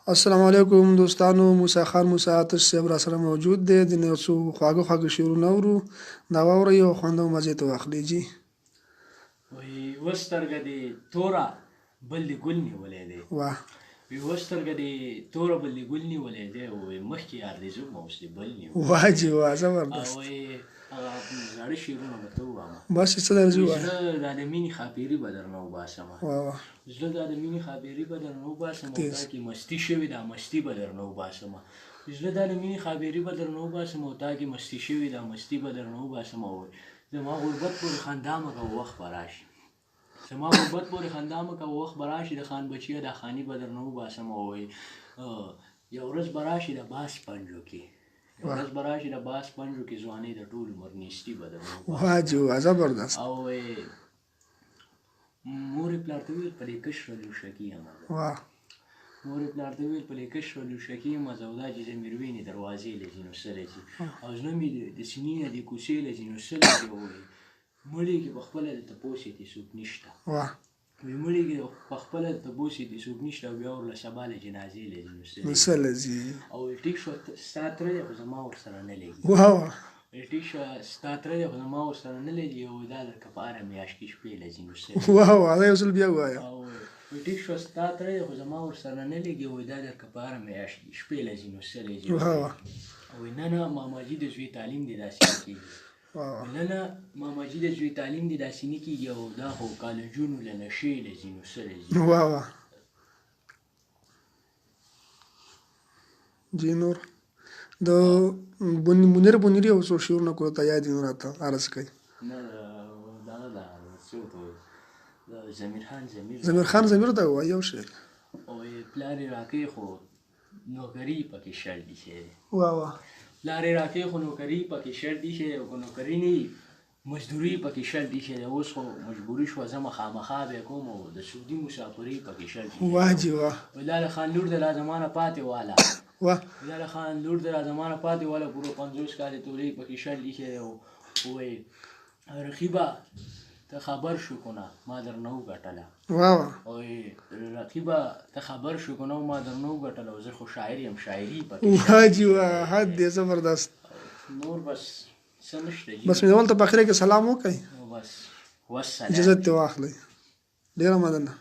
السلام علیکم دوستانو. موسی خان موسی آتش صاحب را سره موجود دی. د یو څو خواږه شعرونه اورو، دا واورئ او خوند او مزې ته واخلئ. جي وایي اوس سترګه دې توره بل دې ګل نیولی دی. واه وایي اوس سترګه دې توره بل دې ګل نیولی دی. وایي مخکې یار دې زوم اوس دې بل نیولی. واه جي واه او زبردست. وایي هغه زاړه شعرونه به ته ووایم. بس څه درځي وایي وایه. زړه دا د مینې خاپیري به درنه وباسمه. واه واه زړه دا د مینې خاپیري به درنه وباسم او تیز. تا کې مستی شوې دا مستی به درنه وباسمه. زړه دا د مینې خاپیري به درنه وباسم او تا کې مستی شوې دا مستی به درنه وباسم. او زما غربت پورې خندا مه کوه وخت به راشي. زما غربت پورې خندا مه کوه وخت به راشي. د خان بچیه دا خاني به درنه وباسم. او وایي یو ورځ به راشي د باس پنجو کې، یو ورځ به راشي د باس پنجو کې ځوانۍ د ټول عمر نیستي به درنه وباسم. واه جي واه زبردست. او وایي مور یې پلار ته وویل په دې کشره لوشکي یم زه. واه مور یې پلار ته وویل په دې کشره لوشکي یم زه. او دا چې زه مېروینې دروازې لځي نو څه لځي. او زړه مې د سینې نه دې کوڅې لځي نو څه لځي. وایي مړي کې پخپله درته پوس یې څوک نشته. واه وایي مړي کې پخپله درته پوس یې څوک نشته. او بیا ورله سبا له جنازې لځي نو څه نو لځي. څه لځي. او ټیک شوه ستا تره دی خو زما ورسره نه لګي. واه واه ټیک شوه ستا تره دی خو زما ورسره نه لګي. او دا درکه په هره میاشت کې شپې لځي نو څه لځي. واه واه دا یو ځل بیا ووایه. او ټیک شوه ستا تره دی خو زما ورسره نه لګي. وایي دا درکه په هره میاشت کې شپې لځي نو څه لځي. واه واه وایي نه نه ماماجي د زوی تعلیم دې داسې نه کېږي. واه واه نه نه ماماجي د زوی تعلیم دې داسې نه کېږي. او دا خو کالجونو له نشې لځي نو څه لځي. واه واه جي نور د منیر بنيري او څو شعرونه کو ته یاد دي نو راته عرض کوي. نه دغه دا څه ورته وایي د ضمیر خان ضمیر خان ضمیر ته وایي یو شعر. وایي پلار یې راکوي خو نوکري پکې شرط ایښی دی. واه واه پلار یې راکوي خو نوکري پکې شرط ایښی دی. او که نوکري نه وي مزدوري پکې شرط ایښی دی. اوس خو مجبوري شوه زه خامخا به یې کوم. او د سعودي مسافرۍ پکې شرط ایښی دی. واه جي واه وایي لاله خان لور د لا زمانه پاتې واله. واه لاله خان لور د لا زمانه پاتې واله پوره 50 کالې تورې پکې شرط ایښی دی. او وایي رقیبه ته خبر شو کنه ما درنه وګټله. واه واه وایي رقیبه ته خبر شو کنه ما درنه وګټله. او زه خو شاعر یم شاعري پکې واه جي واه حد دی زبردست. نور بس څه نشته. بس مې ول ته په اخره کې سلام وکړئ. بس والسلام. اجازه ته واخلئ. ډیره مننه.